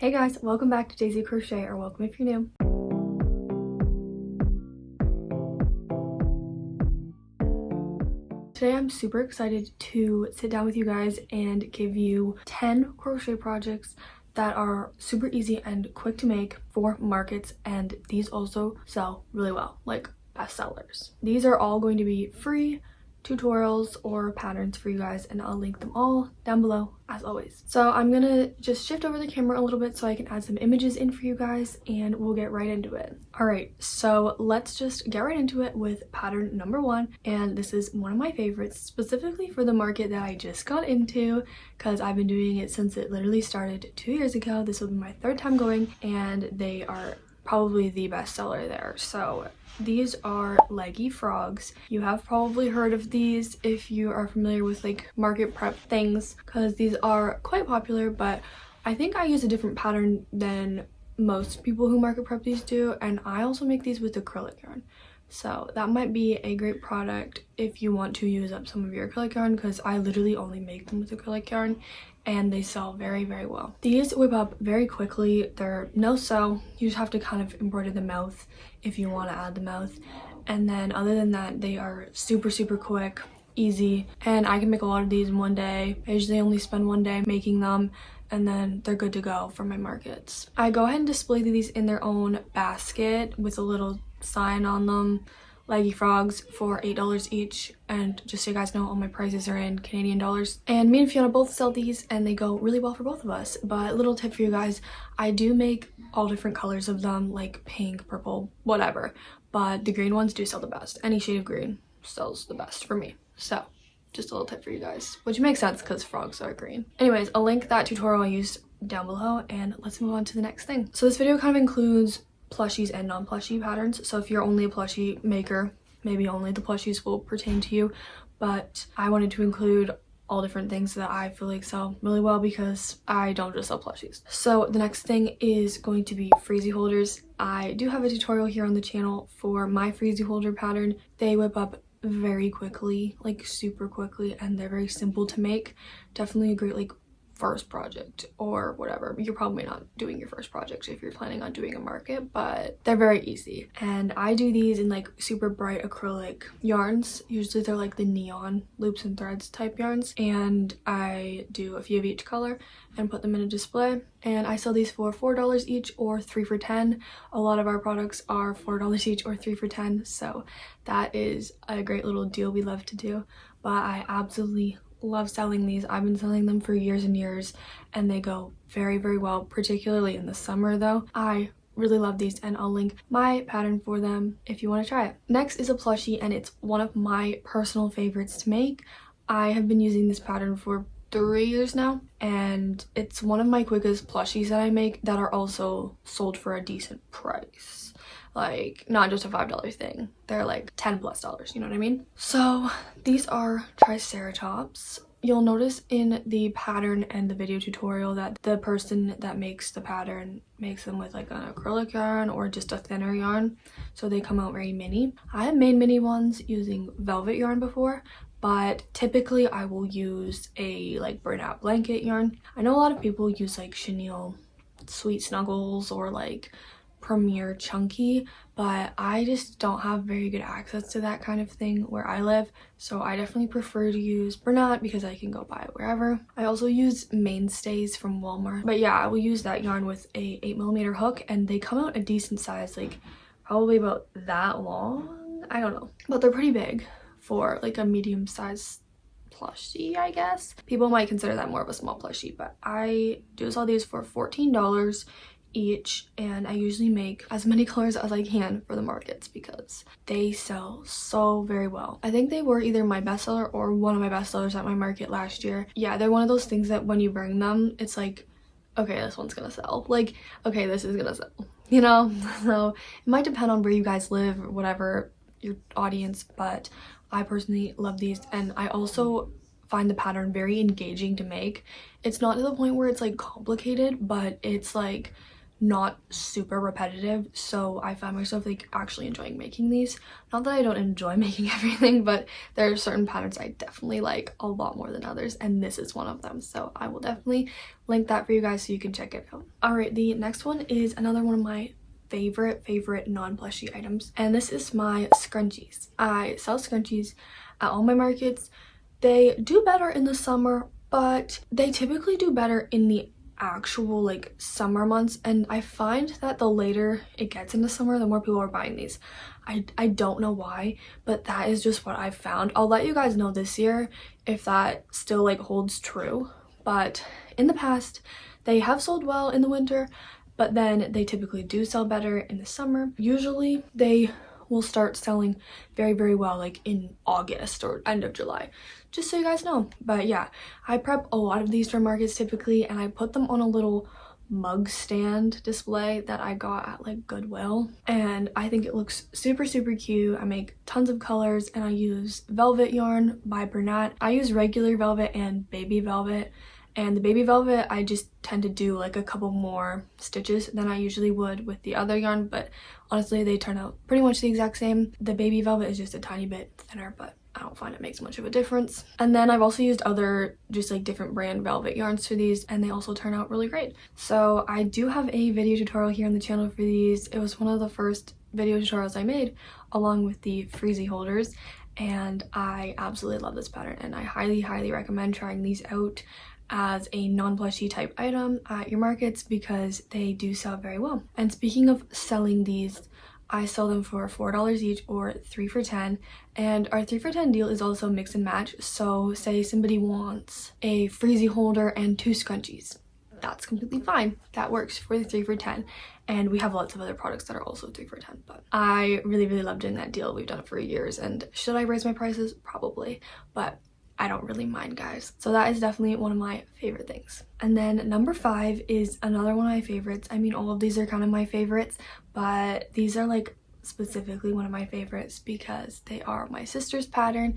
Hey guys, welcome back to Daisy Crochet, or welcome if you're new. Today I'm super excited to sit down with you guys and give you 10 crochet projects that are super easy and quick to make for markets, and these also sell really well, like bestsellers. These are all going to be free tutorials or patterns for you guys, and I'll link them all down below as always. So I'm gonna just shift over the camera a little bit so I can add some images in for you guys, and we'll get right into it. All right, so let's just get right into it with pattern number 1, and this is one of my favorites specifically for the market that I just got into, because I've been doing it since it literally started 2 years ago. This will be my 3rd time going, and they are probably the best seller there. So these are leggy frogs. You have probably heard of these if you are familiar with like market prep things, because these are quite popular, but I think I use a different pattern than most people who market prep these do, and I also make these with acrylic yarn. So that might be a great product if you want to use up some of your acrylic yarn, because I literally only make them with acrylic yarn and they sell very, very well. These whip up very quickly. They're no sew. You just have to kind of embroider the mouth if you want to add the mouth. And then other than that, they are super, super quick, easy, and I can make a lot of these in one day. I usually only spend one day making them, and then they're good to go for my markets. I go ahead and display these in their own basket with a little sign on them, leggy frogs, for $8 each. And just so you guys know, all my prices are in Canadian dollars, and me and Fiona both sell these and they go really well for both of us. But little tip for you guys, I do make all different colors of them, like pink, purple, whatever, but the green ones do sell the best. Any shade of green sells the best for me. So just a little tip for you guys, which makes sense because frogs are green. Anyways, I'll link that tutorial I used down below, and let's move on to the next thing. So this video kind of includes plushies and non-plushie patterns. So if you're only a plushie maker, maybe only the plushies will pertain to you, but I wanted to include all different things that I feel like sell really well, because I don't just sell plushies. So the next thing is going to be Freezy holders. I do have a tutorial here on the channel for my Freezy holder pattern. They whip up very quickly, like super quickly, and they're very simple to make. Definitely a great like first project or whatever. You're probably not doing your first project if you're planning on doing a market, but they're very easy. And I do these in like super bright acrylic yarns. Usually they're like the neon loops and threads type yarns, and I do a few of each color and put them in a display, and I sell these for $4 each or 3 for $10. A lot of our products are $4 each or 3 for $10, so that is a great little deal we love to do. But I absolutely love selling these. I've been selling them for years and years, and they go very, very well, particularly in the summer though. I really love these, and I'll link my pattern for them if you want to try it. Next is a plushie, and it's one of my personal favorites to make. I have been using this pattern for 3 years now, and it's one of my quickest plushies that I make that are also sold for a decent price. Like, not just a $5 thing. They're like $10+, you know what I mean? So these are triceratops. You'll notice in the pattern and the video tutorial that the person that makes the pattern makes them with like an acrylic yarn or just a thinner yarn, so they come out very mini. I have made mini ones using velvet yarn before, but typically I will use a like burnout blanket yarn. I know a lot of people use like chenille sweet snuggles or like Premier chunky, but I just don't have very good access to that kind of thing where I live, so I definitely prefer to use burnout because I can go buy it wherever. I also use mainstays from Walmart, but yeah, I will use that yarn with a 8mm hook, and they come out a decent size, like probably about that long, I don't know, but they're pretty big for like a medium size plushie, I guess. People might consider that more of a small plushie, but I do sell these for $14 each, and I usually make as many colors as I can for the markets because they sell so very well. I think they were either my bestseller or one of my bestsellers at my market last year. Yeah, they're one of those things that when you bring them, it's like, okay, this one's gonna sell. Like, okay, this is gonna sell, you know? So it might depend on where you guys live or whatever your audience, but I personally love these, and I also find the pattern very engaging to make. It's not to the point where it's like complicated, but it's like not super repetitive, so I find myself like actually enjoying making these. Not that I don't enjoy making everything, but there are certain patterns I definitely like a lot more than others, and this is one of them, so I will definitely link that for you guys so you can check it out. All right, the next one is another one of my favorite non-plushy items, and this is my scrunchies. I sell scrunchies at all my markets. They do better in the summer, but they typically do better in the actual like summer months, and I find that the later it gets into summer, the more people are buying these. I don't know why, but that is just what I've found. I'll let you guys know this year if that still like holds true, but in the past they have sold well in the winter, but then they typically do sell better in the summer. Usually they will start selling very well like in August or end of July, just so you guys know. But yeah, I prep a lot of these for markets typically, and I put them on a little mug stand display that I got at like Goodwill, and I think it looks super cute. I make tons of colors, and I use velvet yarn by Bernat. I use regular velvet and baby velvet, and the baby velvet I just tend to do like a couple more stitches than I usually would with the other yarn, but honestly they turn out pretty much the exact same. The baby velvet is just a tiny bit thinner, but I don't find it makes much of a difference. And then I've also used other just like different brand velvet yarns for these, and they also turn out really great. So I do have a video tutorial here on the channel for these. It was one of the first video tutorials I made along with the Freezy holders, and I absolutely love this pattern, and I highly recommend trying these out as a non-plushy type item at your markets because they do sell very well. And speaking of selling these, I sell them for $4 each or 3 for $10, and our 3 for $10 deal is also mix and match. So say somebody wants a Freezy holder and 2 scrunchies, that's completely fine. That works for the 3 for $10, and we have lots of other products that are also 3 for $10. But I really love doing that deal. We've done it for years, and should I raise my prices? Probably, but I don't really mind, guys. So that is definitely one of my favorite things. And then number 5 is another one of my favorites. I mean, all of these are kind of my favorites, but these are like specifically one of my favorites because they are my sister's pattern,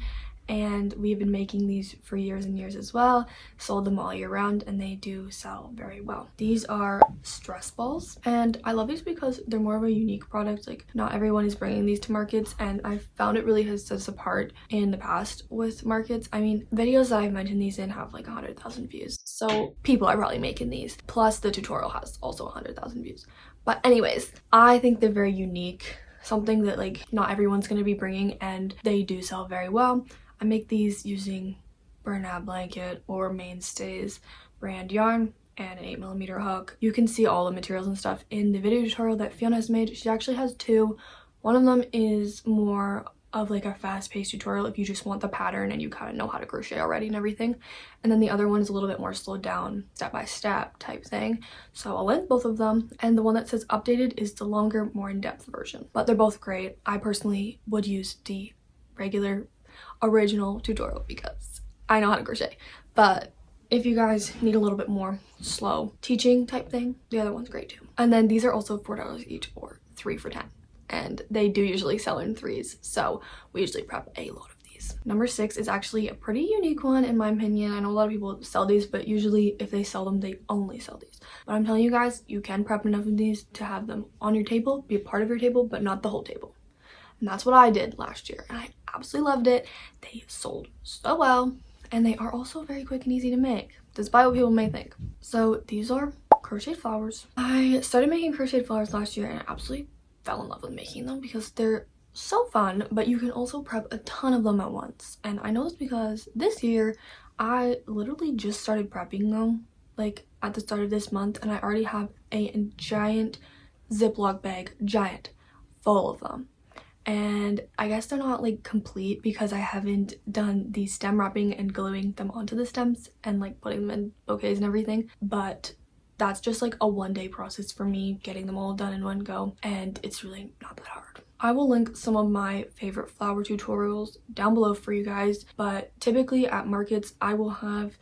and we've been making these for years and years as well. Sold them all year round, and they do sell very well. These are stress balls, and I love these because they're more of a unique product. Like, not everyone is bringing these to markets, and I've found it really has set us apart in the past with markets. I mean, videos that I've mentioned these in have like 100,000 views, so people are probably making these, plus the tutorial has also 100,000 views. But anyways, I think they're very unique, something that like not everyone's going to be bringing, and they do sell very well. I make these using Bernat blanket or Mainstays brand yarn and an 8mm hook. You can see all the materials and stuff in the video tutorial that Fiona has made. She actually has 2. One of them is more of like a fast-paced tutorial if you just want the pattern and you kind of know how to crochet already and everything, and then the other one is a little bit more slowed down, step-by-step type thing. So I'll link both of them, and the one that says updated is the longer, more in-depth version, but they're both great. I personally would use the regular original tutorial because I know how to crochet, but if you guys need a little bit more slow teaching type thing, the other one's great too. And then these are also $4 each or 3 for $10, and they do usually sell in 3s, so we usually prep a lot of these. Number 6 is actually a pretty unique one in my opinion. I know a lot of people sell these, but usually if they sell them, they only sell these. But I'm telling you guys, you can prep enough of these to have them on your table, be a part of your table, but not the whole table. And that's what I did last year, and I absolutely loved it. They sold so well, and they are also very quick and easy to make, despite what people may think. So these are Crochet Flowers. I started making Crochet Flowers last year, and I absolutely fell in love with making them because they're so fun, but you can also prep a ton of them at once. And I know this because this year I literally just started prepping them like at the start of this month, and I already have a giant Ziploc bag, full of them. And I guess they're not like complete because I haven't done the stem wrapping and gluing them onto the stems and like putting them in bouquets and everything, but that's just like a one-day process for me, getting them all done in one go, and it's really not that hard. I will link some of my favorite flower tutorials down below for you guys, but typically at markets I will have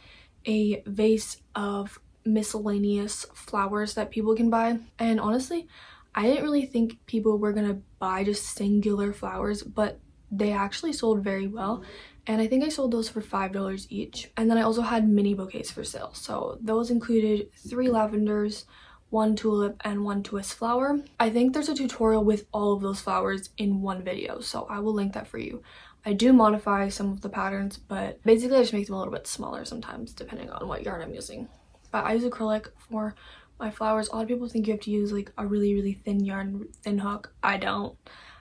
a vase of miscellaneous flowers that people can buy, and honestly I didn't really think people were gonna buy just singular flowers, but they actually sold very well, and I think I sold those for $5 each. And then I also had mini bouquets for sale, so those included 3 lavenders, one tulip, and one twist flower. I think there's a tutorial with all of those flowers in one video, so I will link that for you. I do modify some of the patterns, but basically I just make them a little bit smaller sometimes depending on what yarn I'm using. But I use acrylic for my flowers. A lot of people think you have to use like a really thin yarn, thin hook. I don't.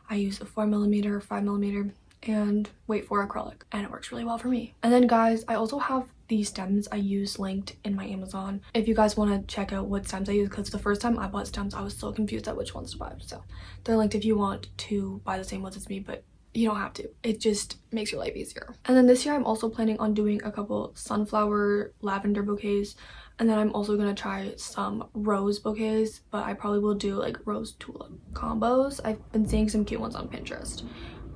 I use a 4mm or 5mm and wait for acrylic, and it works really well for me. And then guys, I also have these stems I use linked in my Amazon if you guys want to check out what stems I use, because the first time I bought stems I was so confused at which ones to buy. So they're linked if you want to buy the same ones as me, but you don't have to. It just makes your life easier. And then this year I'm also planning on doing a couple sunflower lavender bouquets, and then I'm also gonna try some rose bouquets, but I probably will do like rose tulip combos. I've been seeing some cute ones on Pinterest.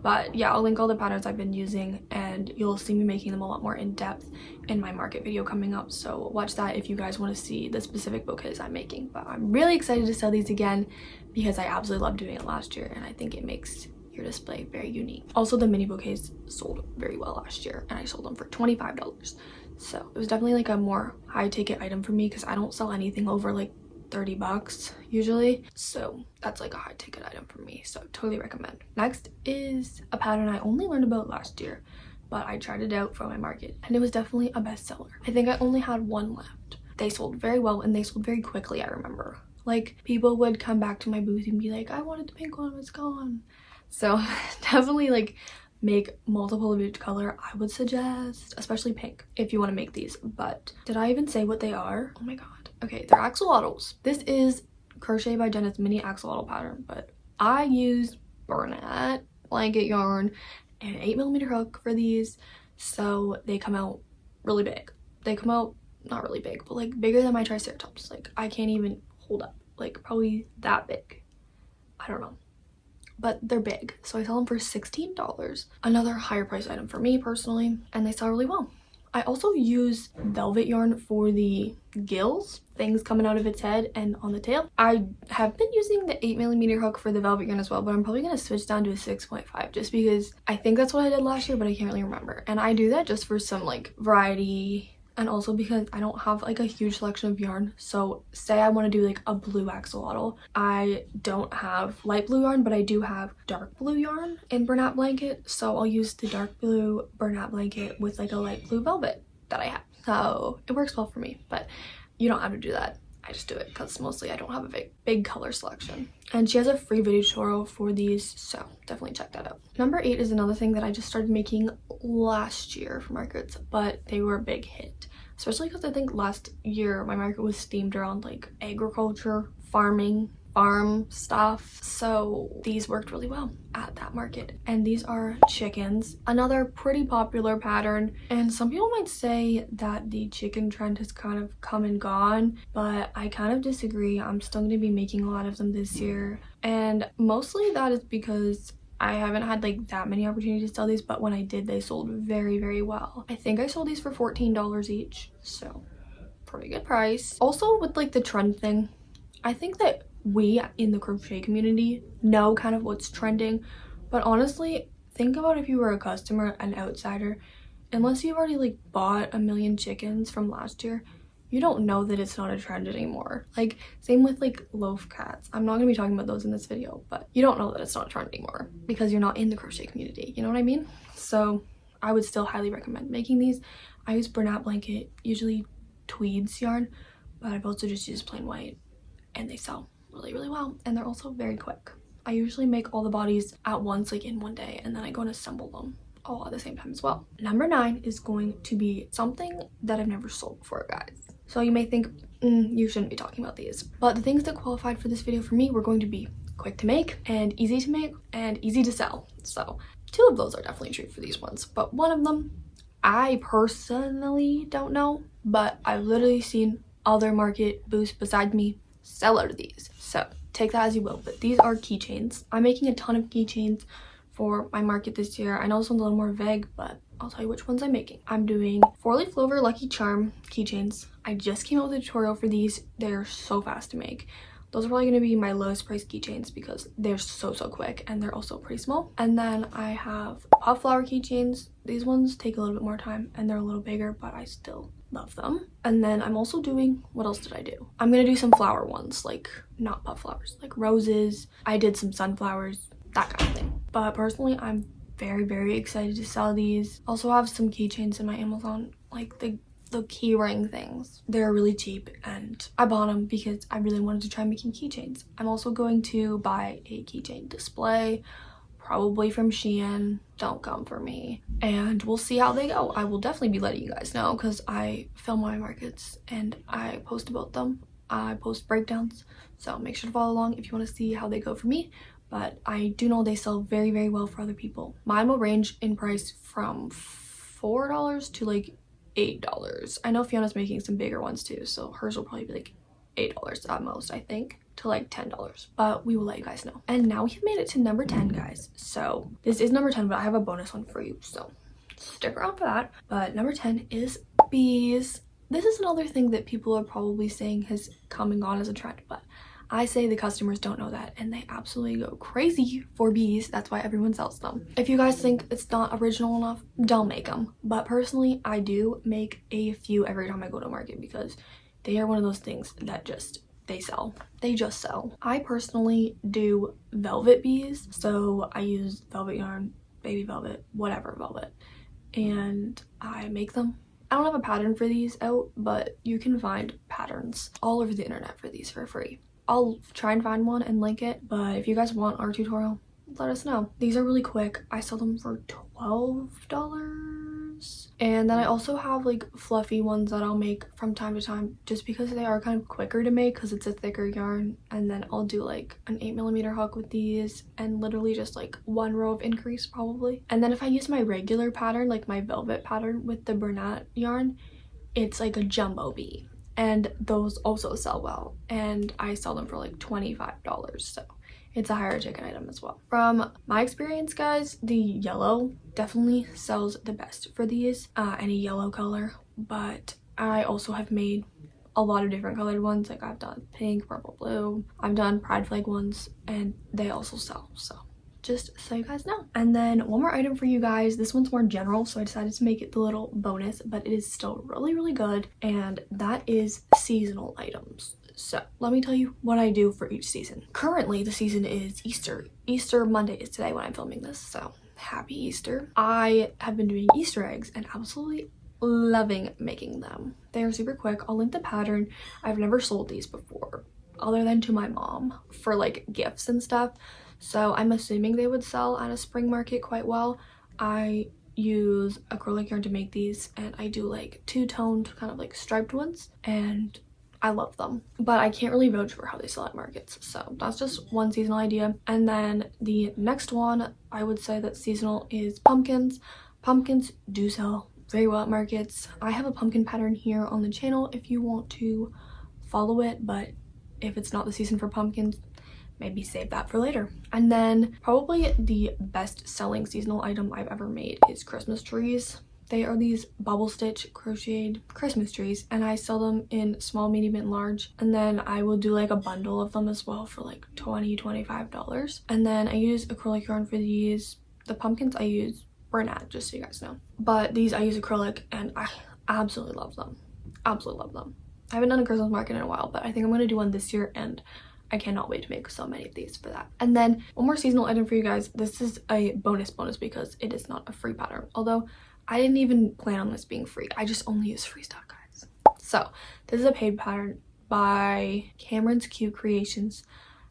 But yeah, I'll link all the patterns I've been using, and you'll see me making them a lot more in depth in my market video coming up. So watch that if you guys want to see the specific bouquets I'm making. But I'm really excited to sell these again because I absolutely loved doing it last year, and I think it makes your display very unique. Also, the mini bouquets sold very well last year, and I sold them for $25. So it was definitely like a more high ticket item for me because I don't sell anything over like 30 bucks usually, so that's like a high ticket item for me, so totally recommend. Next is a pattern I only learned about last year, but I tried it out for my market and it was definitely a bestseller. I think I only had one left. They sold very well and they sold very quickly. I remember like people would come back to my booth and be like, I wanted the pink one, it's gone. So definitely like make multiple of each color. I would suggest especially pink if you want to make these. But did I even say what they are? Oh my god. Okay, they're axolotls. This is Crochet by Jenna's mini axolotl pattern, but I use Bernat blanket yarn and an 8mm hook for these, so they come out really big. They come out not really big, but like bigger than my triceratops. Like I can't even hold up, like probably that big. I don't know, but they're big, so I sell them for $16. Another higher price item for me personally, and they sell really well. I also use velvet yarn for the gills, things coming out of its head and on the tail. I have been using the 8mm hook for the velvet yarn as well, but I'm probably going to switch down to a 6.5 just because I think that's what I did last year, but I can't really remember. And I do that just for some like variety, and also because I don't have like a huge selection of yarn. So say I want to do like a blue axolotl, I don't have light blue yarn, but I do have dark blue yarn in Bernat blanket, so I'll use the dark blue Bernat blanket with like a light blue velvet that I have. So it works well for me, but you don't have to do that. I just do it because mostly I don't have a big color selection. And she has a free video tutorial for these, so definitely check that out. Number 8 is another thing that I just started making last year for markets, but they were a big hit. Especially because I think last year my market was themed around like agriculture, farming, farm stuff, so these worked really well at that market. And these are chickens, another pretty popular pattern, and some people might say that the chicken trend has kind of come and gone, but I kind of disagree. I'm still going to be making a lot of them this year, and mostly that is because I haven't had like that many opportunities to sell these, but when I did, they sold very well. I think I sold these for $14 each, so pretty good price. Also with like the trend thing, I think that we in the crochet community know kind of what's trending, but honestly think about if you were a customer, an outsider, unless you've already like bought a million chickens from last year, you don't know that it's not a trend anymore. Like same with like loaf cats. I'm not gonna be talking about those in this video, but you don't know that it's not a trend anymore because you're not in the crochet community, you know what I mean? So I would still highly recommend making these. I use Bernat blanket, usually tweeds yarn, but I've also just used plain white, and they sell really well, and they're also very quick. I usually make all the bodies at once, like in one day, and then I go and assemble them all at the same time as well. Number 9 is going to be something that I've never sold before, guys. So you may think, you shouldn't be talking about these, but the things that qualified for this video for me were going to be quick to make and easy to sell. So 2 of those are definitely true for these ones, but one of them I personally don't know, but I've literally seen other market booths beside me sell out of these, so take that as you will. But these are keychains. I'm making a ton of keychains for my market this year. I know this one's a little more vague, but I'll tell you which ones I'm making. I'm doing 4-leaf clover lucky charm keychains. I just came out with a tutorial for these. They're so fast to make. Those are probably going to be my lowest price keychains because they're so quick, and they're also pretty small. And then I have puff flower keychains. These ones take a little bit more time and they're a little bigger, but I still love them. And then I'm also doing, what else did I do? I'm gonna do some flower ones, like not puff flowers, like roses. I did some sunflowers, that kind of thing. But personally, I'm very excited to sell these. Also have some keychains in my Amazon, like the key ring things. They're really cheap and I bought them because I really wanted to try making keychains. I'm also going to buy a keychain display, probably from Shein. Don't come for me. And we'll see how they go. I will definitely be letting you guys know because I film my markets and I post about them. I post breakdowns, so make sure to follow along if you want to see how they go for me. But I do know they sell very well for other people. Mine will range in price from $4 to like $8. I know Fiona's making some bigger ones too, so hers will probably be like $8 at most, I think, to like $10, but we will let you guys know. And now we have made it to number 10, guys. So this is number 10, but I have a bonus one for you, so stick around for that. But number 10 is bees. This is another thing that people are probably saying has coming on as a trend, but I say the customers don't know that and they absolutely go crazy for bees. That's why everyone sells them. If you guys think it's not original enough, don't make them. But personally, I do make a few every time I go to market because they are one of those things that they sell. They just sell. I personally do velvet bees. So I use velvet yarn, baby velvet, whatever velvet, and I make them. I don't have a pattern for these out, but you can find patterns all over the internet for these for free. I'll try and find one and link it, but if you guys want our tutorial, let us know. These are really quick. I sell them for $12. And then I also have like fluffy ones that I'll make from time to time just because they are kind of quicker to make because it's a thicker yarn. And then I'll do like an 8mm hook with these and literally just like one row of increase probably. And then if I use my regular pattern, like my velvet pattern with the Bernat yarn, it's like a jumbo bee. And those also sell well, and I sell them for like $25, so it's a higher ticket item as well. From my experience, guys, the yellow definitely sells the best for these, any yellow color, but I also have made a lot of different colored ones. Like I've done pink, purple, blue, I've done pride flag ones, and they also sell, so just so you guys know. And then one more item for you guys. This one's more general, so I decided to make it the little bonus, but it is still really good, and that is seasonal items. So let me tell you what I do for each season. Currently the season is Easter. Easter Monday is today when I'm filming this, so happy Easter. I have been doing Easter eggs and absolutely loving making them. They are super quick. I'll link the pattern. I've never sold these before other than to my mom for like gifts and stuff, so I'm assuming they would sell at a spring market quite well. I use acrylic yarn to make these, and I do like two-toned kind of like striped ones, and I love them, but I can't really vouch for how they sell at markets. So that's just one seasonal idea. And then the next one I would say that's seasonal is pumpkins. Pumpkins do sell very well at markets. I have a pumpkin pattern here on the channel if you want to follow it, but if it's not the season for pumpkins, maybe save that for later. And then probably the best selling seasonal item I've ever made is Christmas trees. They are these bubble stitch crocheted Christmas trees, and I sell them in small, medium, and large. And then I will do like a bundle of them as well for like $20-$25. And then I use acrylic yarn for these. The pumpkins I use Bernat, just so you guys know. But these I use acrylic, and I absolutely love them. Absolutely love them. I haven't done a Christmas market in a while, but I think I'm gonna do one this year, and I cannot wait to make so many of these for that. And then one more seasonal item for you guys. This is a bonus because it is not a free pattern, although I didn't even plan on this being free. I just only use free stuff, guys. So this is a paid pattern by Cameron's Cute Creations.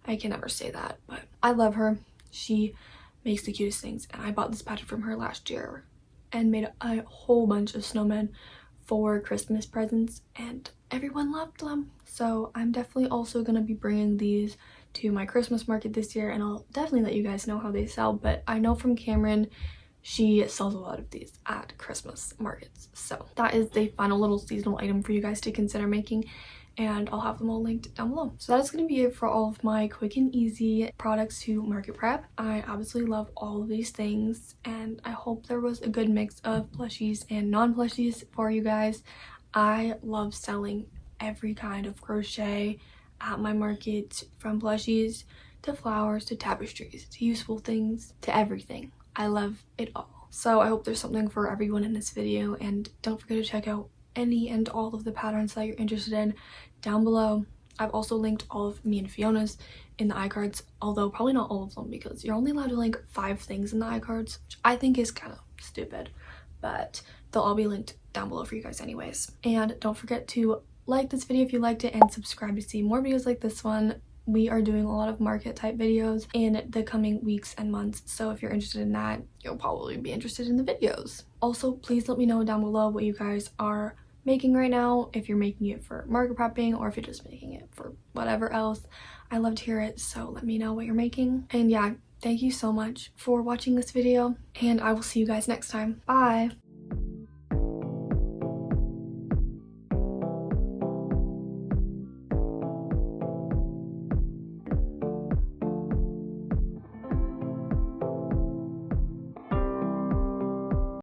I can never say that, but I love her. She makes the cutest things, and I bought this pattern from her last year and made a whole bunch of snowmen for Christmas presents, and everyone loved them. So I'm definitely also going to be bringing these to my Christmas market this year, and I'll definitely let you guys know how they sell. But I know from Cameron, she sells a lot of these at Christmas markets. So that is the final little seasonal item for you guys to consider making, and I'll have them all linked down below. So that's going to be it for all of my quick and easy products to market prep. I obviously love all of these things, and I hope there was a good mix of plushies and non-plushies for you guys. I love selling every kind of crochet at my market, from plushies to flowers to tapestries to useful things to everything. I love it all. So I hope there's something for everyone in this video, and don't forget to check out any and all of the patterns that you're interested in down below. I've also linked all of me and Fiona's in the iCards, although probably not all of them because you're only allowed to link 5 things in the iCards, which I think is kind of stupid, but they'll all be linked down below for you guys anyways. And don't forget to like this video if you liked it and subscribe to see more videos like this one. We are doing a lot of market type videos in the coming weeks and months, so if you're interested in that, you'll probably be interested in the videos. Also, please let me know down below what you guys are making right now, if you're making it for market prepping or if you're just making it for whatever else. I love to hear it, so let me know what you're making. And yeah, thank you so much for watching this video, and I will see you guys next time. Bye!